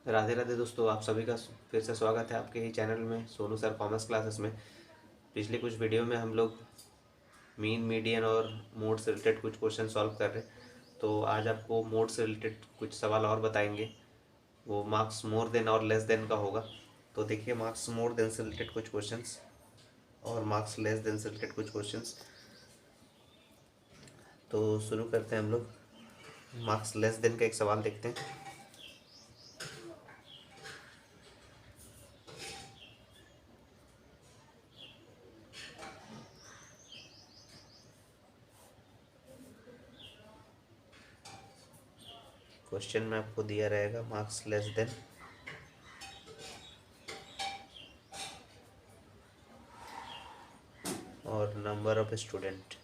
राधे राधे दोस्तों, आप सभी का फिर से स्वागत है आपके ही चैनल में सोनू सर कॉमर्स क्लासेस में। पिछले कुछ वीडियो में हम लोग मीन, मीडियन और मोड से रिलेटेड कुछ क्वेश्चन सॉल्व कर रहे हैं। तो आज आपको मोड से रिलेटेड कुछ सवाल और बताएंगे। वो मार्क्स मोर देन और लेस देन का होगा। तो देखिए, मार्क्स मोर देन से रिलेटेड कुछ क्वेश्चंस और मार्क्स लेस देन से रिलेटेड कुछ क्वेश्चंस। तो शुरू करते हैं हम लोग। मार्क्स लेस देन का एक सवाल देखते हैं। क्वेश्चन में आपको दिया रहेगा मार्क्स लेस देन और number of student.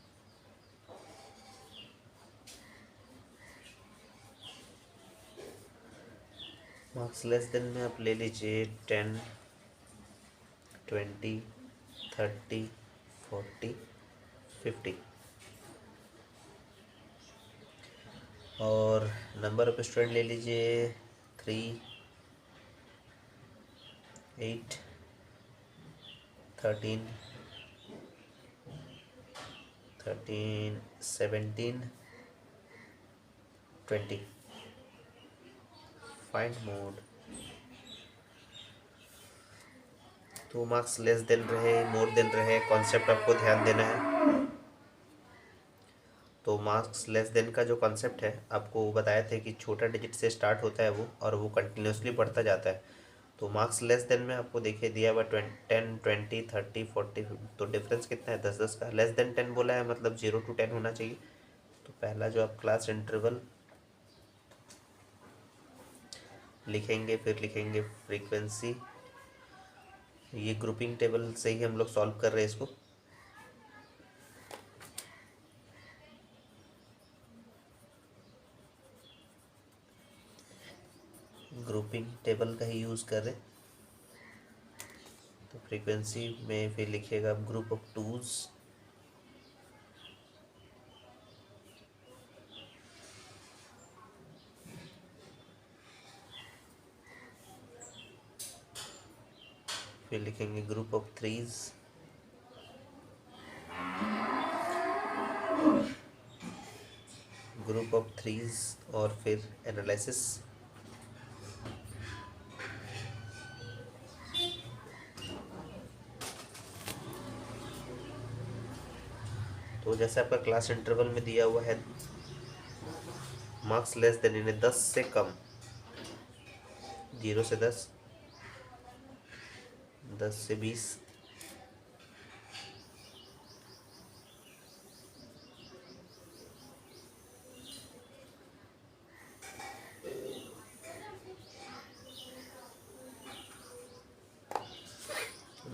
Marks less than में आप ले लीजिए 10, 20, 30, 40, 50। और नंबर ऑफ स्टूडेंट ले लीजिए 3, 8, 13, 17, 20। Find mode. तो मार्क्स लेस देन रहे, मोर देन रहे, कॉन्सेप्ट आपको ध्यान देना है। तो मार्क्स लेस देन का जो कॉन्सेप्ट है आपको बताया थे कि छोटा डिजिट से स्टार्ट होता है वो, और वो कंटिन्यूसली बढ़ता जाता है। तो मार्क्स लेस देन में आपको देखिए दिया हुआ 10, 20, 30, 40। तो डिफरेंस कितना है? 10 का। लेस देन 10 बोला है, मतलब 0 to 10 होना चाहिए। तो पहला जो आप क्लास इंटरवल लिखेंगे, फिर लिखेंगे फ्रीक्वेंसी। ये ग्रुपिंग टेबल से ही हम लोग सॉल्व कर रहे हैं इसको। ग्रुपिंग टेबल का ही यूज़ कर रहे हैं। तो फ्रीक्वेंसी में फिर लिखिएगा ग्रुप ऑफ टूज, फिर लिखेंगे group of threes, group of threes और फिर एनालिसिस। तो जैसे आपका क्लास इंटरवल में दिया हुआ है मार्क्स लेस देन, यानी 10 से कम, 0 से 10, 10 से 20,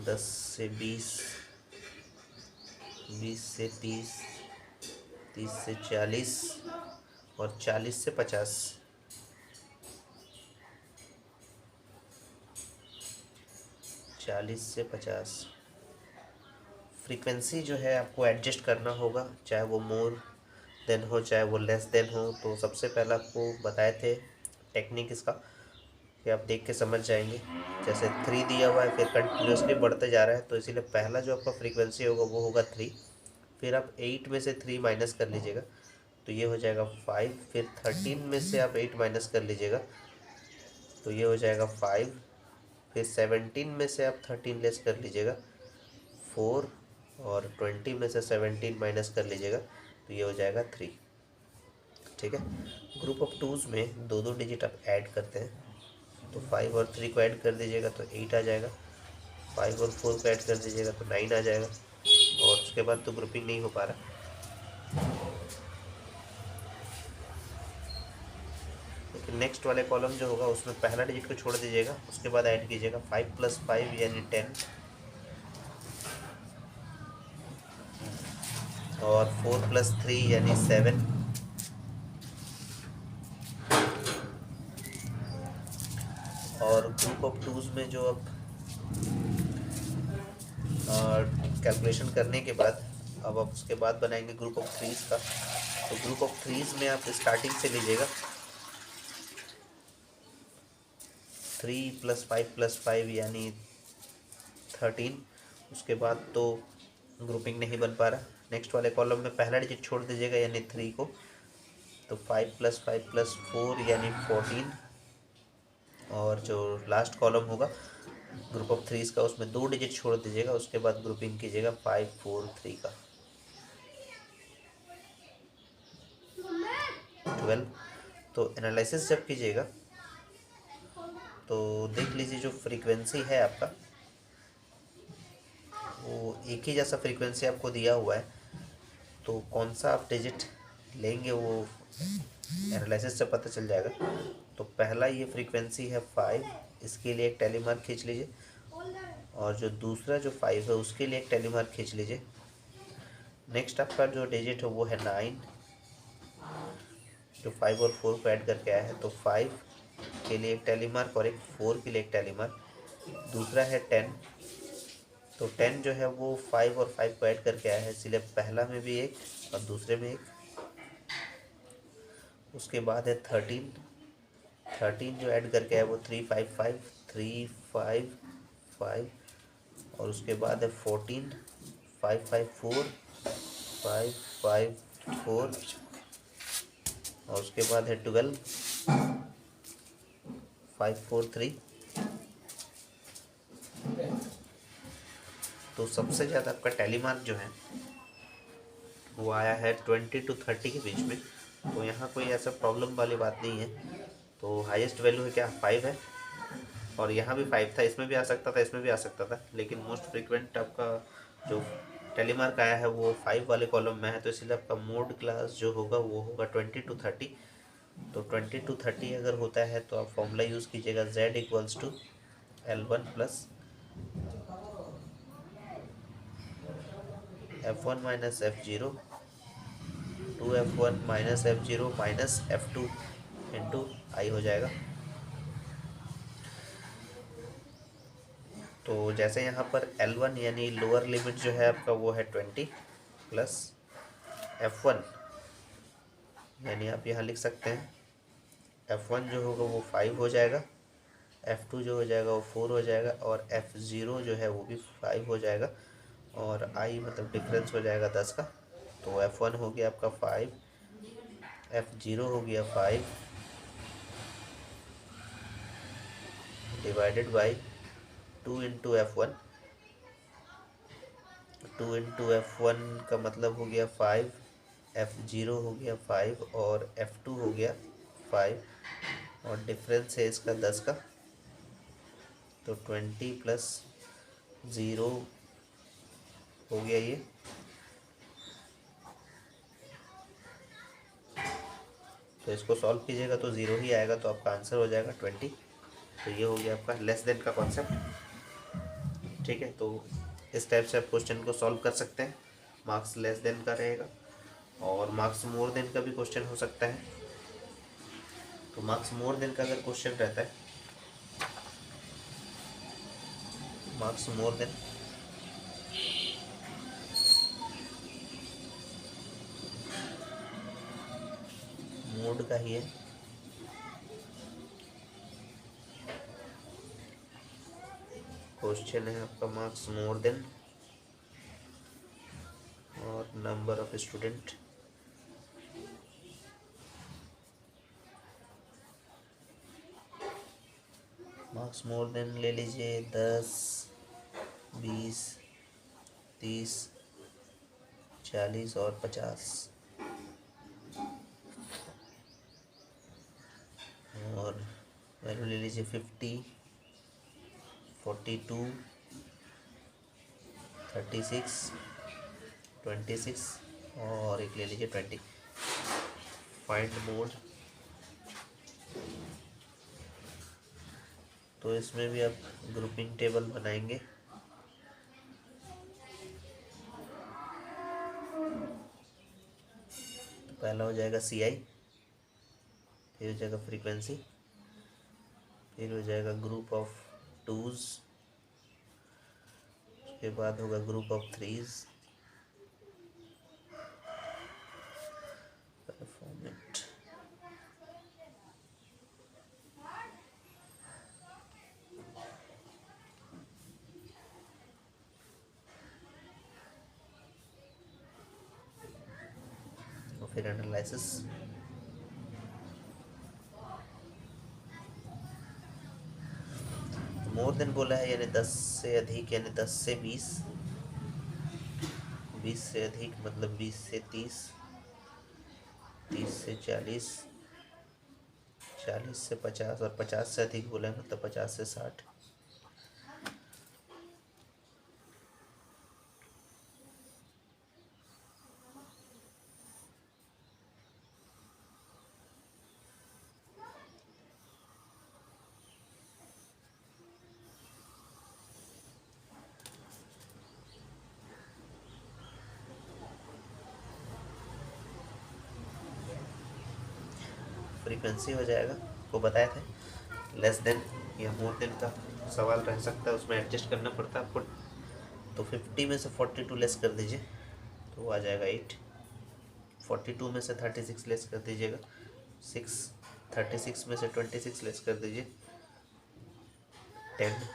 10 से 20, 20 से 30, 30 से 40 और 40 से 50। 40 से 50 फ्रीक्वेंसी जो है आपको एडजस्ट करना होगा, चाहे वो मोर देन हो चाहे वो लेस देन हो। तो सबसे पहले आपको बताए थे टेक्निक इसका कि आप देख के समझ जाएंगे। जैसे 3 दिया हुआ है, फिर कंटिन्यूसली बढ़ते जा रहा है, तो इसीलिए पहला जो आपका फ्रीक्वेंसी होगा वो होगा 3। फिर आप 8 में से 3 माइनस कर लीजिएगा, तो ये हो जाएगा 5। फिर 13 में से आप 8 माइनस कर लीजिएगा, तो ये हो जाएगा 5। फिर 17 में से आप 13 लेस कर लीजिएगा, 4। और 20 में से 17 माइनस कर लीजिएगा, तो ये हो जाएगा 3। ठीक है। ग्रुप ऑफ टूज़ में दो दो डिजिट आप ऐड करते हैं, तो 5 और 3 को ऐड कर दीजिएगा तो 8 आ जाएगा। 5 और 4 को ऐड कर दीजिएगा तो 9 आ जाएगा। और उसके बाद तो ग्रुपिंग नहीं हो पा रहा। लेकिन नेक्स्ट वाले कॉलम जो होगा उसमें पहला डिजिट को छोड़ दीजिएगा, उसके बाद ऐड कीजिएगा 5 + 5 यानी 10, और 4 + 3 यानी 7, और ग्रुप ऑफ टूज़ में जो अब कैलकुलेशन करने के बाद अब आप उसके बाद बनाएंगे ग्रुप ऑफ थ्रीज़ का। तो ग्रुप ऑफ थ्रीज़ में आप स्टार्टिंग से लीजिएगा, 3+5+5 यानी 13। उसके बाद तो ग्रुपिंग नहीं बन पा रहा। नेक्स्ट वाले कॉलम में पहला डिजिट छोड़ दीजिएगा यानी 3 को, तो 5+5+4 यानी 14। और जो लास्ट कॉलम होगा ग्रुप ऑफ थ्रीज का, उसमें 2 डिजिट छोड़ दीजिएगा, उसके बाद ग्रुपिंग कीजिएगा 5 4 3 का 12। तो एनालिसिस जब कीजिएगा तो देख लीजिए जो फ्रीक्वेंसी है आपका वो एक ही जैसा फ्रीक्वेंसी आपको दिया हुआ है, तो कौन सा आप डिजिट लेंगे वो एनालिसिस से पता चल जाएगा। तो पहला ये फ्रीक्वेंसी है 5, इसके लिए एक टैली मार्क खींच लीजिए, और जो दूसरा जो 5 है उसके लिए एक टैली मार्क खींच लीजिए। नेक्स्ट आपका जो डिजिट है वो है 9, जो 5 और 4 को ऐड करके आया है, तो 5 के लिए एक टैली मार्क और एक 4 के लिए एक टैली मार्क। दूसरा है 10, तो 10 जो है वो 5 और 5 को ऐड करके आया है, इसलिए पहला में भी एक और दूसरे में एक। उसके बाद है 13, 13 जो ऐड करके आया वो 3 5 5 3 5 5। और उसके बाद है 14, 5 5 4 5 5 4। और उसके बाद है 12, 5 4 3। तो सबसे ज़्यादा आपका टैली मार्क जो है वो आया है 20 to 30 के बीच में। तो यहाँ कोई ऐसा प्रॉब्लम वाली बात नहीं है। तो हाईएस्ट वैल्यू है क्या 5 है, और यहाँ भी 5 था, इसमें भी आ सकता था, इसमें भी आ सकता था, लेकिन मोस्ट फ्रिक्वेंट आपका जो टैली मार्क आया है वो 5 वाले कॉलम में है, तो इसलिए आपका मोड क्लास जो होगा वो होगा 20 to 30। तो 20 to 30 अगर होता है तो आप फॉर्मूला यूज़ कीजिएगा Z = L1 + F1 - F0 2F1 - F0 - F2 into आई हो जाएगा। तो जैसे यहाँ पर L1 यानी लोअर लिमिट जो है आपका वो है 20 प्लस F1 यानी आप यहाँ लिख सकते हैं F1 जो होगा वो 5 हो जाएगा, F2 जो हो जाएगा वो 4 हो जाएगा, और F0 जो है वो भी 5 हो जाएगा, और I मतलब डिफरेंस हो जाएगा 10 का। तो F1 हो गया आपका 5, F0 हो गया 5 divided by 2 into F1। 2 into F1 का मतलब हो गया 5, F0 हो गया 5 और F2 हो गया 5, और डिफरेंस है इसका 10 का। तो 20 प्लस 0 हो गया ये। तो इसको सॉल्व कीजिएगा तो 0 ही आएगा, तो आपका आंसर हो जाएगा 20। तो ये हो गया आपका लेस देन का कॉन्सेप्ट। ठीक है, तो इस टाइप से आप क्वेश्चन को सॉल्व कर सकते हैं। मार्क्स लेस देन का रहेगा, और मार्क्स मोर देन का भी क्वेश्चन हो सकता है। तो मार्क्स मोर देन का अगर क्वेश्चन रहता है, मार्क्स मोर देन मोड का ही है। क्वेश्चन है आपका मार्क्स मोर देन और number of student. Marks more than ले लीजिए 10 20 30 40 और 50, और वैल्यू ले लीजिए 50 42 36 26, और एक ले लीजिए 20। फाइंड मोड, तो इसमें भी आप ग्रुपिंग टेबल बनाएंगे। तो पहला हो जाएगा CI, फिर हो जाएगा फ्रीक्वेंसी, फिर हो जाएगा ग्रुप ऑफ टूज, उसके बाद होगा ग्रुप ऑफ थ्रीज, परफॉर्मेंट, फिर एनालिसिस। मोर देन बोला है यानी 10 से अधिक, यानी 10 से 20, 20 से अधिक मतलब 20 से 30, 30 से 40, 40 से 50 और 50 से अधिक बोला है मतलब 50 से 60। फ्रीक्वेंसी हो जाएगा, वो बताए थे लेस देन या मोर देन का सवाल रह सकता है, उसमें एडजस्ट करना पड़ता है आपको। तो 50 में से 42 लेस कर दीजिए तो वो आ जाएगा 8। 42 में से 36 लेस कर दीजिएगा 6। 36 में से 26 लेस कर दीजिए 10।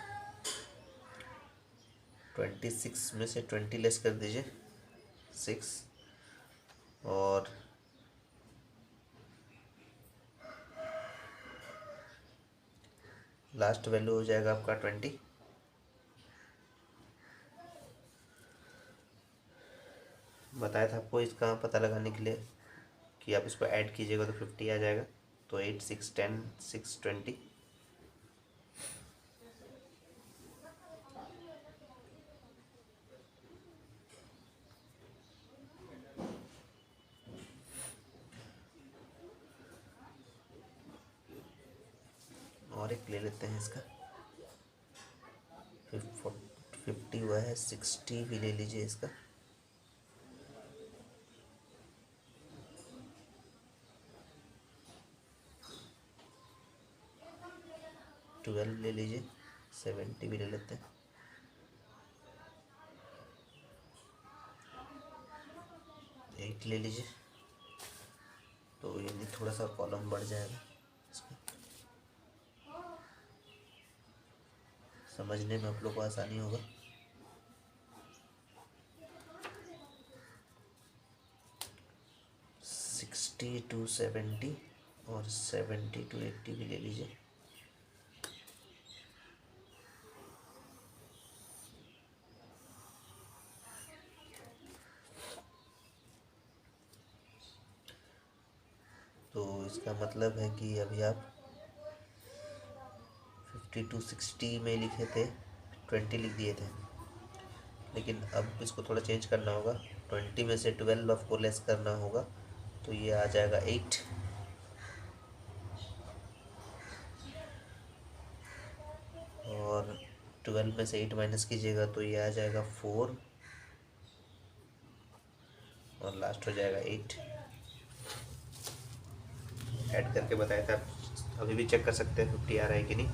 26 में से 20 लेस कर दीजिए 6। और लास्ट वैल्यू हो जाएगा आपका 20। बताया था आपको इसका पता लगाने के लिए कि आप इसको ऐड कीजिएगा तो 50 आ जाएगा। तो 8 6 10 6 20। और एक ले लेते हैं इसका 50 हुआ है, 60 भी ले लीजिए इसका। ट्वेल्व ले लीजिए, 70 भी ले लेते हैं। 8 ले लीजिए, तो यानी थोड़ा सा कॉलम बढ़ जाएगा इसमें, समझने में आप लोग को आसानी होगा। 60 to 70 और 70 to 80 भी ले लीजिए। तो इसका मतलब है कि अभी आप 50 to 60 में लिखे थे, 20 लिख दिए थे, लेकिन अब इसको थोड़ा चेंज करना होगा। 20 में से 12 आपको लेस करना होगा, तो ये आ जाएगा 8। और 12 में से 8 माइनस कीजिएगा तो ये आ जाएगा 4 और लास्ट हो जाएगा 8। ऐड करके बताया था, अभी भी चेक कर सकते हैं 50 आ रहा है कि नहीं।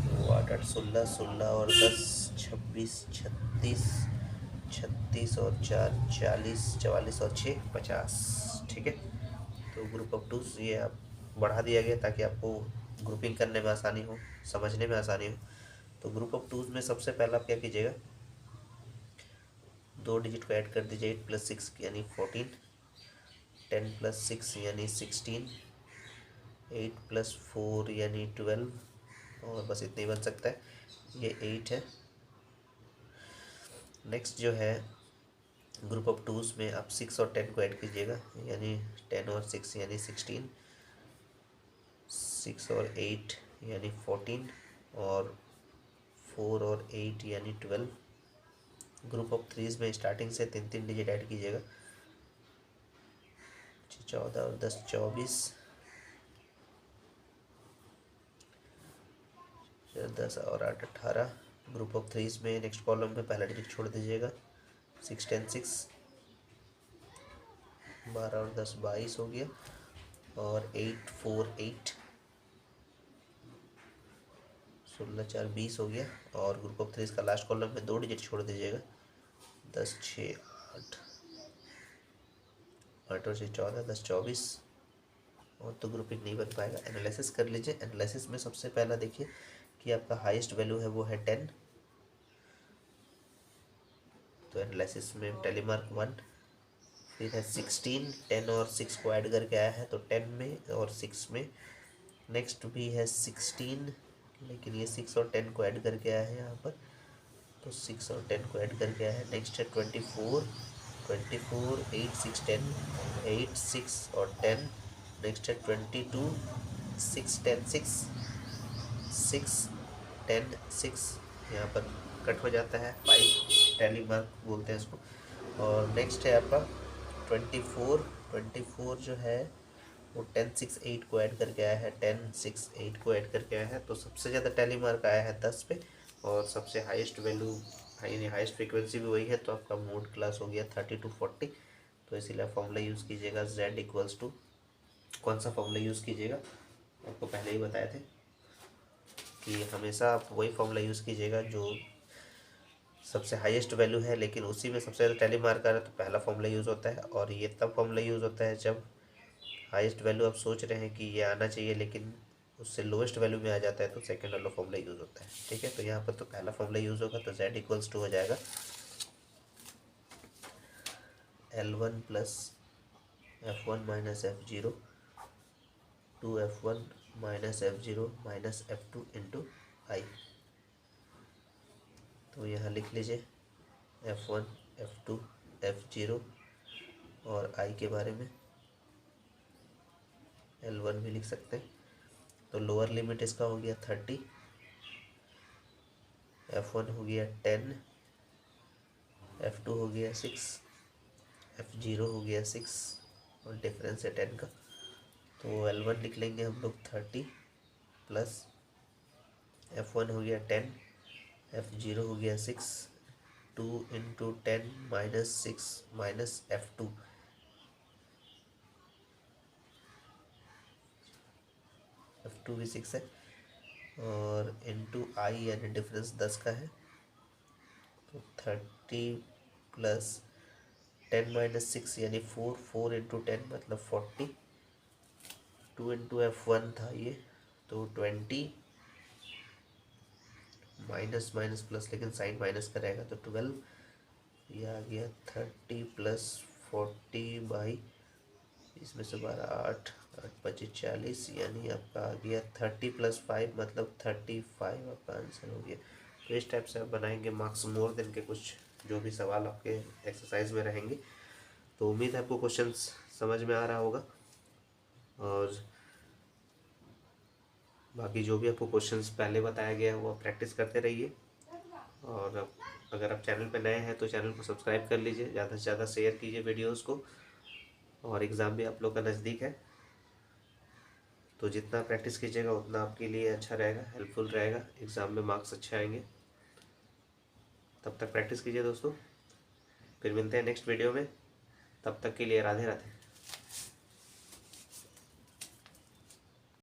तो 8 8 16, 16 और 10 26, 36, 36 और 4 40, 44 और 6 50। ठीक है, तो ग्रुप ऑफ टूज ये आप बढ़ा दिया गया ताकि आपको ग्रुपिंग करने में आसानी हो, समझने में आसानी हो। तो ग्रुप ऑफ टूज में सबसे पहला आप क्या कीजिएगा, 2 डिजिट को ऐड कर दीजिए। 8 + 6 यानी 14, 10 + 6 यानी 16, 8 + 4 यानी 12, और बस इतना ही बन सकता है, ये 8 है। नेक्स्ट जो है ग्रुप ऑफ टूज में आप 6 और 10 को ऐड कीजिएगा, यानी 10 और 6 यानी 16, 6 और 8 यानी 14, और 4 और 8 यानी 12। ग्रुप ऑफ थ्रीज में स्टार्टिंग से 3 डिजिट ऐड कीजिएगा, 14 और 10 24, 10 और 8 18। ग्रुप ऑफ थ्रीज में नेक्स्ट कॉलम में पहला डिजिट छोड़ दीजिएगा, 6 10 6, 12 और 10 22 हो गया, और 8 4 8, 16 4 20 हो गया। और ग्रुप ऑफ थ्रीज का लास्ट कॉलम में 2 डिजिट छोड़ दीजिएगा, 10 6 8, 8 और 6 14, 10 24, और तो ग्रुपिंग नहीं बन पाएगा। एनालिसिस कर लीजिए। एनालिसिस में सबसे पहला देखिए कि आपका हाईएस्ट वैल्यू है वो है 10, तो एनालिसिस में टैली मार्क 1, फिर है 16, 10 और 6 को ऐड करके आया है तो 10 में और 6 में। नेक्स्ट भी है 16, लेकिन ये 6 और 10 को ऐड करके आया है यहाँ पर, तो 6 और 10 को ऐड करके आया है। नेक्स्ट है 24, 8 6 10, 8 6 और 10। नेक्स्ट है 22, 6 10 6, 6 10 6, यहाँ पर कट हो जाता है 5, टैली मार्क बोलते हैं इसको। और नेक्स्ट है आपका 24, 24 जो है वो 10 6 8 को ऐड करके आया है, 10 6 8 को ऐड करके आया है, तो सबसे ज़्यादा टैली मार्क आया है 10 पे, और सबसे हाईएस्ट वैल्यू यानी हाईएस्ट फ्रीक्वेंसी भी वही है, तो आपका मोड क्लास हो गया 30 to 40। तो इसीलिए फॉर्मूला यूज़ कीजिएगा z इक्वल्स टू, कौन सा फॉर्मूला यूज़ कीजिएगा आपको पहले ही बताए थे कि हमेशा आप वही फॉर्मूला यूज़ कीजिएगा जो सबसे हाईएस्ट वैल्यू है, लेकिन उसी में सबसे ज़्यादा टैली मार्क आ रहा है, तो पहला फॉर्मूला यूज़ होता है। और ये तब फॉर्मूला यूज़ होता है जब हाईएस्ट वैल्यू आप सोच रहे हैं कि ये आना चाहिए लेकिन उससे लोएस्ट वैल्यू में आ जाता है, तो सेकंड वाला फॉर्मूला यूज़ होता है। ठीक है, तो यहाँ पर तो पहला फॉर्मूला यूज़ होगा, तो z इक्वल्स टू हो जाएगा L1 plus F1 minus F0 two F1 minus F0 minus F2 into I. तो यहाँ लिख लीजिए F1 F2 F0 और I के बारे में L1 भी लिख सकते हैं। तो लोअर लिमिट इसका हो गया 30, F1 हो गया 10, F2 हो गया 6, F0 हो गया 6 और डिफरेंस है 10 का, तो L1 लिख लेंगे हम लोग 30 प्लस F1 हो गया 10, F0 हो गया 6, 2 into 10 minus 6 minus F2, F2 भी 6 है, और इंटू आई यानी डिफरेंस 10 का है, तो 30 प्लस 10 माइनस 6 यानी 4, 4 इंटू 10 मतलब 40, 2 इंटू F1 था ये, तो 20 माइनस माइनस प्लस, लेकिन साइन माइनस का रहेगा, तो 12, ये आ गया 30 प्लस 40 बाई, इसमें से 12 8 8 25 40, यानी आपका आ गया 30 प्लस 5 मतलब 35 आपका आंसर हो गया। तो इस टाइप से आप बनाएंगे मार्क्स मोर देन के कुछ जो भी सवाल आपके एक्सरसाइज में रहेंगे। तो उम्मीद है आपको क्वेश्चंस समझ में आ रहा होगा, और बाकी जो भी आपको क्वेश्चंस पहले बताया गया है वो आप प्रैक्टिस करते रहिए। और अगर आप चैनल पर नए हैं तो चैनल को सब्सक्राइब कर लीजिए, ज़्यादा से ज़्यादा शेयर कीजिए वीडियोस को, और एग्ज़ाम भी आप लोग का नज़दीक है, तो जितना प्रैक्टिस कीजिएगा उतना आपके लिए अच्छा रहेगा, हेल्पफुल रहेगा, एग्ज़ाम में मार्क्स अच्छे आएंगे। तब तक प्रैक्टिस कीजिए दोस्तों, फिर मिलते हैं नेक्स्ट वीडियो में, तब तक के लिए राधे राधे।